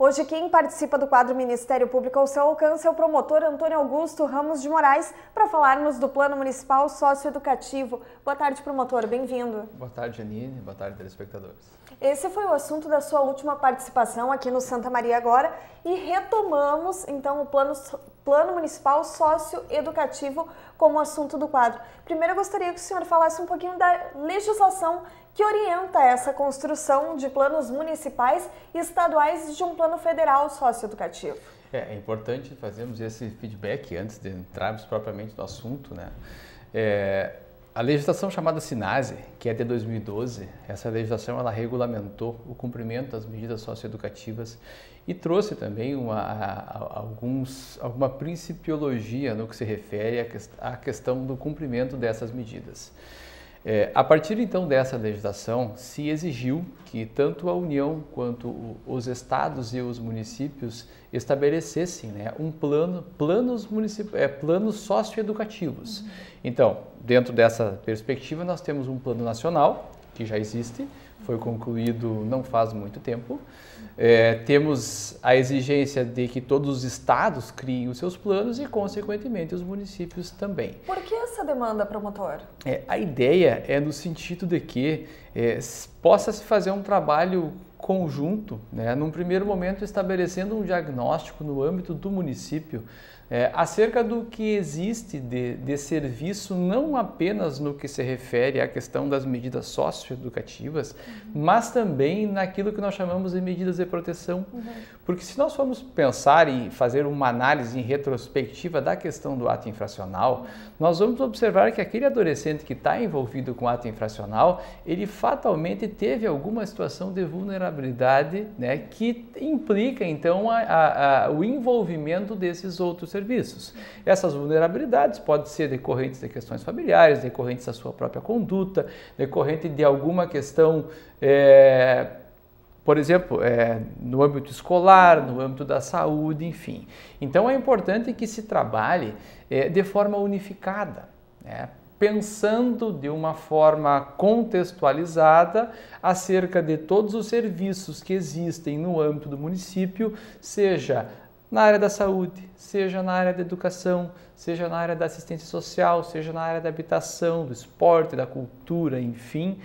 Hoje quem participa do quadro Ministério Público ao seu alcance é o promotor Antônio Augusto Ramos de Moraes para falarmos do Plano Municipal Socioeducativo. Boa tarde, promotor, bem-vindo. Boa tarde, Janine. Boa tarde, telespectadores. Esse foi o assunto da sua última participação aqui no Santa Maria Agora e retomamos então o Plano Municipal Socioeducativo como assunto do quadro. Primeiro eu gostaria que o senhor falasse um pouquinho da legislação que orienta essa construção de planos municipais e estaduais de um plano federal socioeducativo. É importante fazermos esse feedback antes de entrarmos propriamente no assunto, né? A legislação chamada SINASE, que é de 2012, essa legislação ela regulamentou o cumprimento das medidas socioeducativas e trouxe também alguma principiologia no que se refere à questão do cumprimento dessas medidas. A partir então dessa legislação, se exigiu que tanto a União quanto os estados e os municípios estabelecessem, né, planos socioeducativos. Então, dentro dessa perspectiva, nós temos um plano nacional, que já existe, foi concluído não faz muito tempo. Temos a exigência de que todos os estados criem os seus planos e, consequentemente, os municípios também. Por que essa demanda, promotor? A ideia é no sentido de que possa se fazer um trabalho conjunto, né, num primeiro momento estabelecendo um diagnóstico no âmbito do município acerca do que existe de serviço, não apenas no que se refere à questão das medidas socioeducativas, mas também naquilo que nós chamamos de medidas de proteção. Porque se nós formos pensar e fazer uma análise retrospectiva da questão do ato infracional, nós vamos observar que aquele adolescente que está envolvido com ato infracional, ele fatalmente teve alguma situação de vulnerabilidade, né, que implica então o envolvimento desses outros serviços. Essas vulnerabilidades podem ser decorrentes de questões familiares, decorrentes da sua própria conduta, decorrente de alguma questão, por exemplo, no âmbito escolar, no âmbito da saúde, enfim. Então é importante que se trabalhe de forma unificada, né, pensando de uma forma contextualizada acerca de todos os serviços que existem no âmbito do município, seja na área da saúde, seja na área da educação, seja na área da assistência social, seja na área da habitação, do esporte, da cultura, enfim,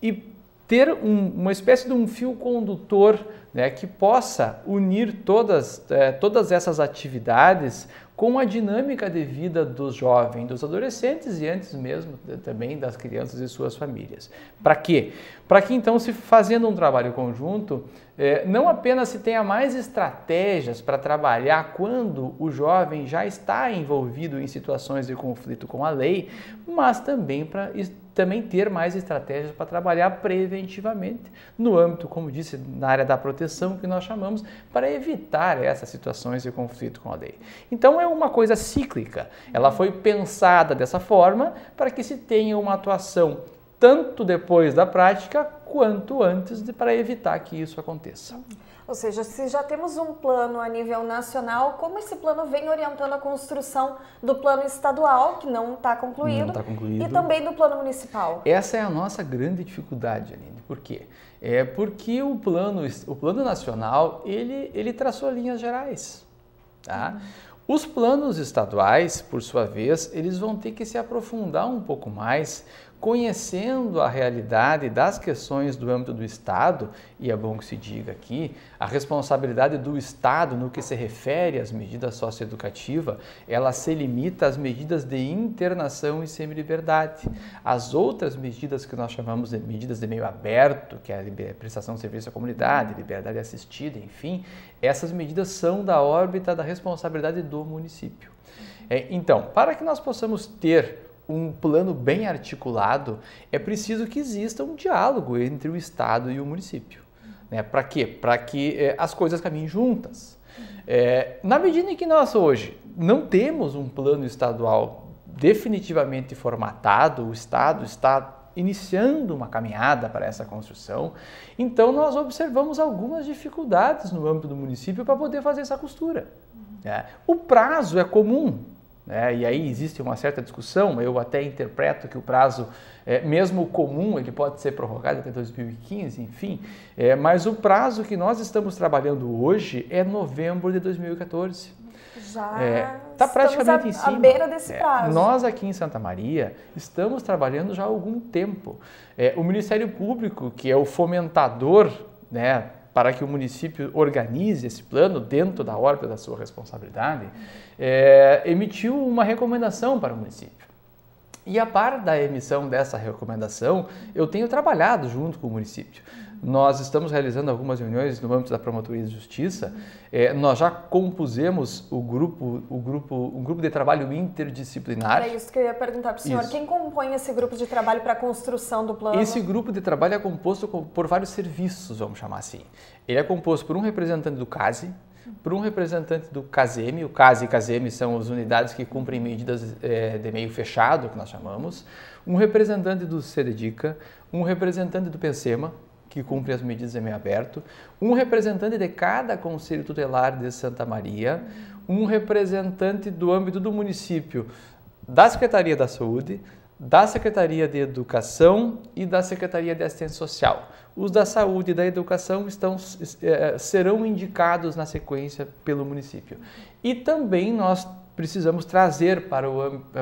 e ter uma espécie de um fio condutor, né, que possa unir todas essas atividades com a dinâmica de vida dos jovens, dos adolescentes e antes mesmo também das crianças e suas famílias. Para quê? Para que então, se fazendo um trabalho conjunto, não apenas se tenha mais estratégias para trabalhar quando o jovem já está envolvido em situações de conflito com a lei, mas também para ter mais estratégias para trabalhar preventivamente no âmbito, como disse, na área da proteção que nós chamamos, para evitar essas situações de conflito com a lei. Então é uma coisa cíclica, ela foi pensada dessa forma para que se tenha uma atuação tanto depois da prática quanto antes para evitar que isso aconteça. Ou seja, se já temos um plano a nível nacional, como esse plano vem orientando a construção do plano estadual, que não está concluído, e também do plano municipal? Essa é a nossa grande dificuldade, Aline. Por quê? Porque o plano nacional, ele traçou linhas gerais, tá? Os planos estaduais, por sua vez, eles vão ter que se aprofundar um pouco mais, conhecendo a realidade das questões do âmbito do Estado, e é bom que se diga aqui, a responsabilidade do Estado no que se refere às medidas socioeducativas, ela se limita às medidas de internação e semiliberdade. As outras medidas que nós chamamos de medidas de meio aberto, que é a prestação de serviço à comunidade, liberdade assistida, enfim, essas medidas são da órbita da responsabilidade do município. Então, para que nós possamos ter um plano bem articulado, é preciso que exista um diálogo entre o Estado e o município. Né? Para quê? Para que as coisas caminhem juntas. Na medida em que nós hoje não temos um plano estadual definitivamente formatado, o Estado está iniciando uma caminhada para essa construção, então nós observamos algumas dificuldades no âmbito do município para poder fazer essa costura. O prazo é comum. né? E aí existe uma certa discussão, eu até interpreto que o prazo, mesmo comum, ele pode ser prorrogado até 2015, enfim, mas o prazo que nós estamos trabalhando hoje é novembro de 2014. Já está praticamente em cima. À beira desse prazo. Nós aqui em Santa Maria estamos trabalhando já há algum tempo. O Ministério Público, que é o fomentador, né, para que o município organize esse plano dentro da órbita da sua responsabilidade, emitiu uma recomendação para o município. E a par da emissão dessa recomendação, eu tenho trabalhado junto com o município. Nós estamos realizando algumas reuniões no âmbito da Promotoria de Justiça. Nós já compusemos um grupo de trabalho interdisciplinar. Era isso que eu ia perguntar para o senhor. Isso. Quem compõe esse grupo de trabalho para a construção do plano? Esse grupo de trabalho é composto por vários serviços, vamos chamar assim. Ele é composto por um representante do CASE, por um representante do CASEME. O CASE e CASEME são as unidades que cumprem medidas de meio fechado, que nós chamamos. Um representante do CEDEDICA, um representante do PENSEMA, que cumpre as medidas de meio aberto, um representante de cada Conselho Tutelar de Santa Maria, um representante do âmbito do município, da Secretaria da Saúde, da Secretaria de Educação e da Secretaria de Assistência Social. Os da Saúde e da Educação serão indicados na sequência pelo município. E também nós precisamos trazer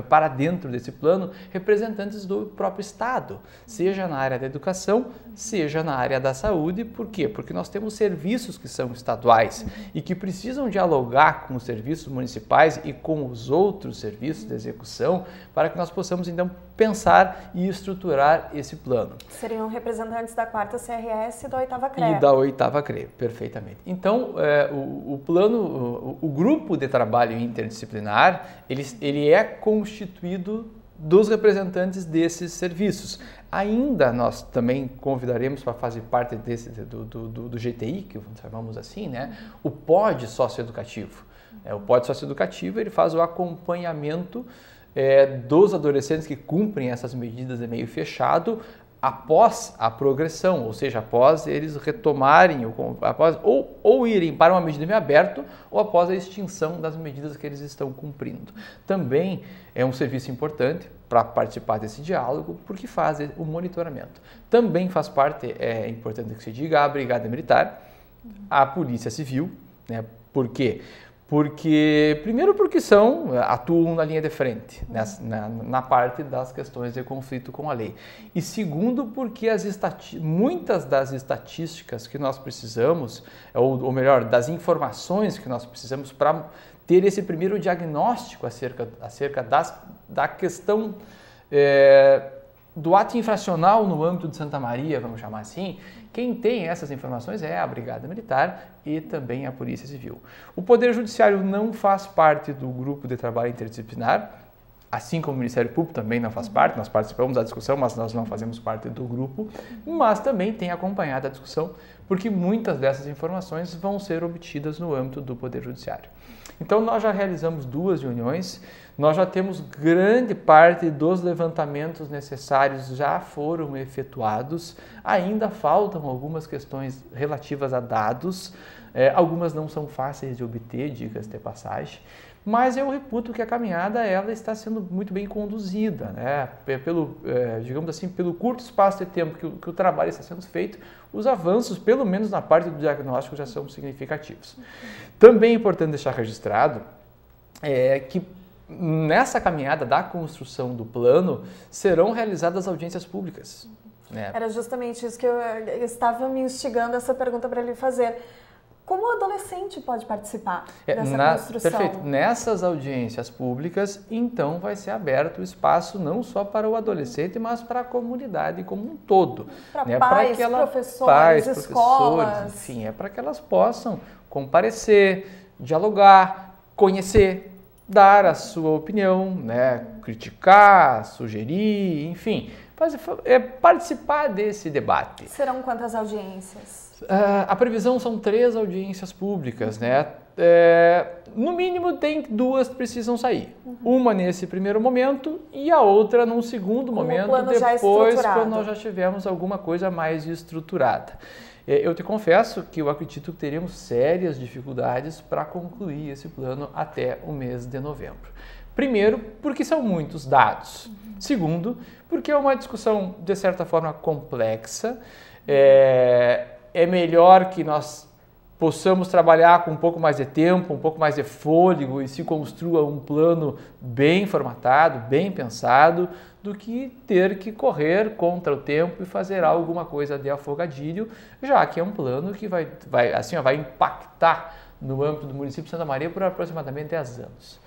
para dentro desse plano representantes do próprio Estado, seja na área da educação, seja na área da saúde. Por quê? Porque nós temos serviços que são estaduais e que precisam dialogar com os serviços municipais e com os outros serviços de execução para que nós possamos, então, pensar e estruturar esse plano. Seriam representantes da 4ª CRS e da 8ª CRE. E da 8ª CRE, perfeitamente. Então, o plano, o grupo de trabalho interdisciplinar, ele é constituído dos representantes desses serviços. Ainda nós também convidaremos para fazer parte do GTI, que chamamos assim, né? O POD socioeducativo. O POD socioeducativo, ele faz o acompanhamento dos adolescentes que cumprem essas medidas de meio fechado após a progressão, ou seja, após eles retomarem, ou irem para uma medida de meio aberto, ou após a extinção das medidas que eles estão cumprindo. Também é um serviço importante para participar desse diálogo, porque faz o monitoramento. Também faz parte, é importante que se diga, a Brigada Militar, a Polícia Civil, né? Por quê? Primeiro porque atuam na linha de frente, na parte das questões de conflito com a lei. E segundo porque muitas das estatísticas que nós precisamos, ou melhor, das informações que nós precisamos para ter esse primeiro diagnóstico acerca da questão do ato infracional no âmbito de Santa Maria, vamos chamar assim, quem tem essas informações é a Brigada Militar e também a Polícia Civil. O Poder Judiciário não faz parte do grupo de trabalho interdisciplinar, assim como o Ministério Público também não faz parte, nós participamos da discussão, mas nós não fazemos parte do grupo, mas também tem acompanhado a discussão, porque muitas dessas informações vão ser obtidas no âmbito do Poder Judiciário. Então, nós já realizamos 2 reuniões, nós já temos grande parte dos levantamentos necessários já foram efetuados, ainda faltam algumas questões relativas a dados, algumas não são fáceis de obter, diga-se de passagem, mas eu reputo que a caminhada ela está sendo muito bem conduzida, né? Digamos assim, pelo curto espaço de tempo que o trabalho está sendo feito, os avanços, pelo menos na parte do diagnóstico, já são significativos. Também é importante deixar registrado que nessa caminhada da construção do plano serão realizadas audiências públicas. Né? Era justamente isso que eu estava me instigando essa pergunta para lhe fazer. Como o adolescente pode participar dessa construção? Perfeito. Nessas audiências públicas, então, vai ser aberto o espaço não só para o adolescente, mas para a comunidade como um todo. Para né? pais, professores, escolas. Enfim, para que elas possam comparecer, dialogar, conhecer, dar a sua opinião, né? Criticar, sugerir, enfim, participar desse debate. Serão quantas audiências? A previsão são 3 audiências públicas, né? No mínimo tem 2 que precisam sair. Uma nesse primeiro momento e a outra num segundo momento, depois quando nós já tivermos alguma coisa mais estruturada. Eu te confesso que eu acredito que teremos sérias dificuldades para concluir esse plano até o mês de novembro. Primeiro, porque são muitos dados. Segundo, porque é uma discussão, de certa forma, complexa. É melhor que nós possamos trabalhar com um pouco mais de tempo, um pouco mais de fôlego e se construa um plano bem formatado, bem pensado, do que ter que correr contra o tempo e fazer alguma coisa de afogadilho, já que é um plano que vai impactar no âmbito do município de Santa Maria por aproximadamente 10 anos.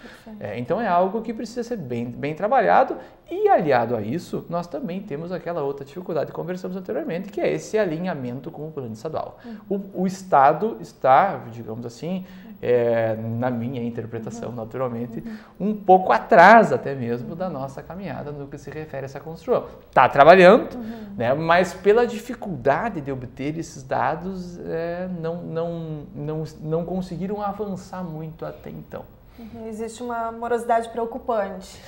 Então é algo que precisa ser bem trabalhado e, aliado a isso, nós também temos aquela outra dificuldade que conversamos anteriormente, que é esse alinhamento com o plano estadual. O Estado está, digamos assim, na minha interpretação, naturalmente, um pouco atrás até mesmo da nossa caminhada no que se refere a essa construção. Está trabalhando, né, mas pela dificuldade de obter esses dados, não conseguiram avançar muito até então. Existe uma morosidade preocupante.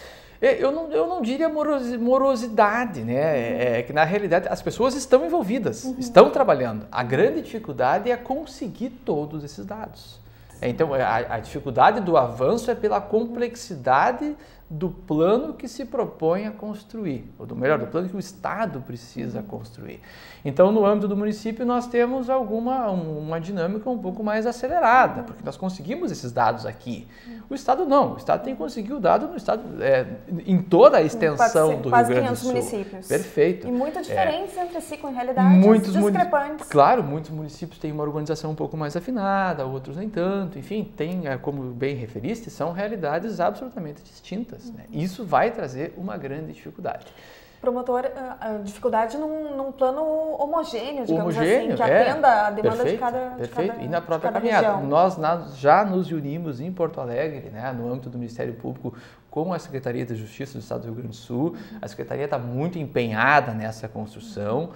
Eu não diria morosidade, né? É que na realidade as pessoas estão envolvidas, estão trabalhando. A grande dificuldade é conseguir todos esses dados. Então, a dificuldade do avanço é pela complexidade do plano que se propõe a construir, ou do plano que o Estado precisa construir. Então, no âmbito do município, nós temos uma dinâmica um pouco mais acelerada, porque nós conseguimos esses dados aqui. O Estado não, o Estado tem que conseguir o dado no Estado, em toda a extensão do Rio Grande do Sul. 500 municípios. Perfeito. E muito diferentes entre si, com realidades discrepantes. Claro, muitos municípios têm uma organização um pouco mais afinada, outros nem tanto. Enfim, tem, como bem referiste, são realidades absolutamente distintas. Né? Isso vai trazer uma grande dificuldade. Promotor, a dificuldade num plano homogêneo, digamos assim, que atenda a demanda de cada e na própria caminhada. Região. Nós já nos unimos em Porto Alegre, né, no âmbito do Ministério Público, com a Secretaria de Justiça do Estado do Rio Grande do Sul. A Secretaria está muito empenhada nessa construção.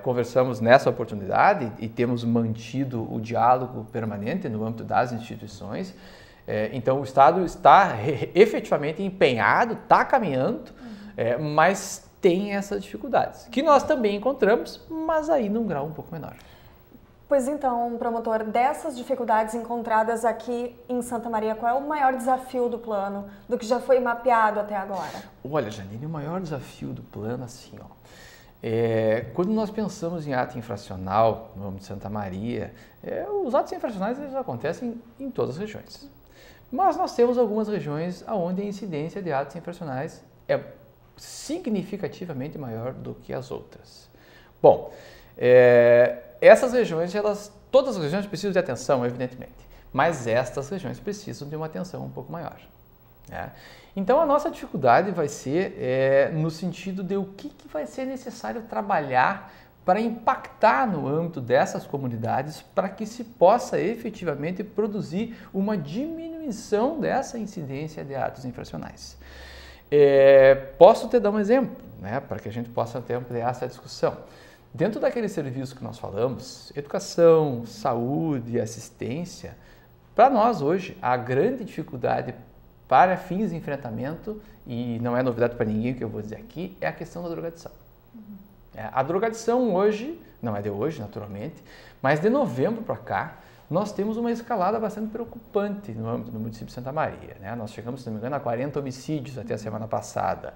Conversamos nessa oportunidade e temos mantido o diálogo permanente no âmbito das instituições. Então, o Estado está efetivamente empenhado, está caminhando, mas tem essas dificuldades, que nós também encontramos, mas aí num grau um pouco menor. Pois então, promotor, dessas dificuldades encontradas aqui em Santa Maria, qual é o maior desafio do plano, do que já foi mapeado até agora? Olha, Janine, o maior desafio do plano, assim, quando nós pensamos em ato infracional no âmbito de Santa Maria, os atos infracionais eles acontecem em todas as regiões. Mas nós temos algumas regiões onde a incidência de atos infracionais é significativamente maior do que as outras. Bom, essas regiões, todas as regiões precisam de atenção, evidentemente, mas estas regiões precisam de uma atenção um pouco maior. Né? Então, a nossa dificuldade vai ser no sentido de o que vai ser necessário trabalhar para impactar no âmbito dessas comunidades para que se possa efetivamente produzir uma diminuição dessa incidência de atos infracionais. Posso te dar um exemplo, né, para que a gente possa até ampliar essa discussão. Dentro daqueles serviços que nós falamos, educação, saúde, assistência, para nós hoje a grande dificuldade para fins de enfrentamento, e não é novidade para ninguém o que eu vou dizer aqui, é a questão da drogadição. A drogadição hoje, não é de hoje naturalmente, mas de novembro para cá, nós temos uma escalada bastante preocupante no âmbito do município de Santa Maria. Né? Nós chegamos, se não me engano, a 40 homicídios até a semana passada.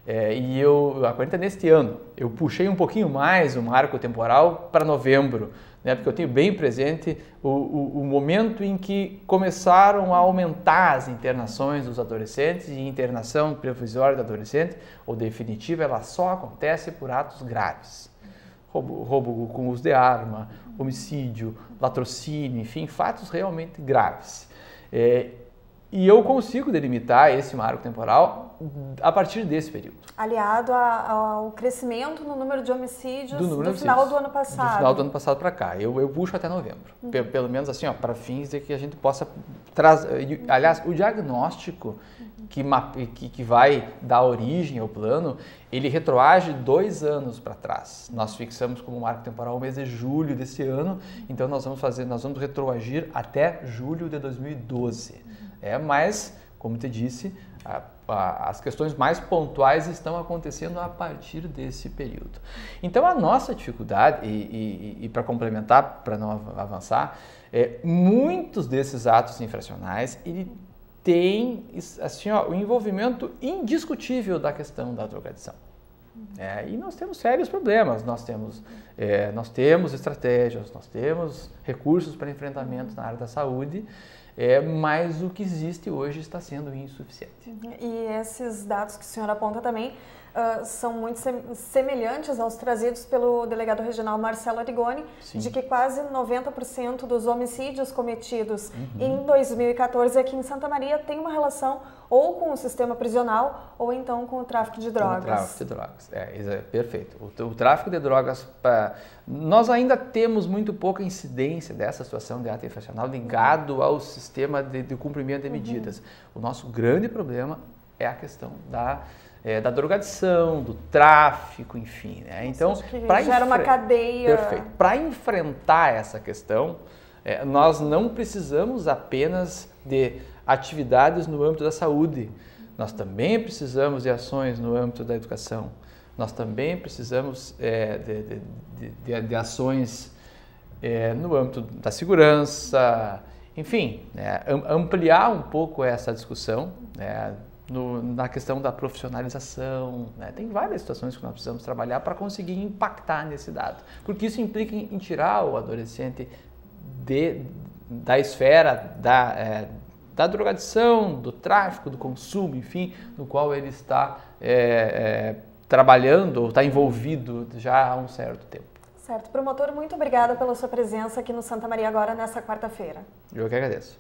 A 40 neste ano. Eu puxei um pouquinho mais o marco temporal para novembro, né? Porque eu tenho bem presente o momento em que começaram a aumentar as internações dos adolescentes, e internação provisória do adolescente, ou definitiva, ela só acontece por atos graves. Roubo com uso de arma, homicídio, latrocínio, enfim, fatos realmente graves. E eu consigo delimitar esse marco temporal a partir desse período. Aliado ao crescimento no número de homicídios do final do ano passado. Do final do ano passado para cá. Eu puxo até novembro. Pelo menos assim, para fins de que a gente possa trazer... Aliás, o diagnóstico que vai dar origem ao plano, ele retroage 2 anos para trás. Nós fixamos como marco temporal o mês de julho desse ano, então nós vamos retroagir até julho de 2012. Mas, como te disse, as questões mais pontuais estão acontecendo a partir desse período. Então, a nossa dificuldade, e para complementar, para não avançar, muitos desses atos infracionais, tem assim, ó, o envolvimento indiscutível da questão da drogadição. E nós temos sérios problemas, nós temos estratégias, nós temos recursos para enfrentamento na área da saúde, mas o que existe hoje está sendo insuficiente. E esses dados que o senhor aponta também são muito semelhantes aos trazidos pelo delegado regional Marcelo Arigoni, de que quase 90% dos homicídios cometidos em 2014 aqui em Santa Maria tem uma relação ou com o sistema prisional ou então com o tráfico de drogas. O tráfico de drogas, perfeito. O tráfico de drogas, nós ainda temos muito pouca incidência dessa situação de ato infracional ligado ao sistema de cumprimento de medidas. O nosso grande problema é a questão da drogadição, do tráfico, enfim. Então, gera uma cadeia. Perfeito. Para enfrentar essa questão, nós não precisamos apenas de atividades no âmbito da saúde. Nós também precisamos de ações no âmbito da educação. Nós também precisamos de ações no âmbito da segurança. Enfim, ampliar um pouco essa discussão, na questão da profissionalização, Tem várias situações que nós precisamos trabalhar para conseguir impactar nesse dado, porque isso implica em tirar o adolescente da esfera da drogadição, do tráfico, do consumo, enfim, no qual ele está trabalhando ou está envolvido já há um certo tempo. Certo. Promotor, muito obrigada pela sua presença aqui no Santa Maria Agora nessa quarta-feira. Eu que agradeço.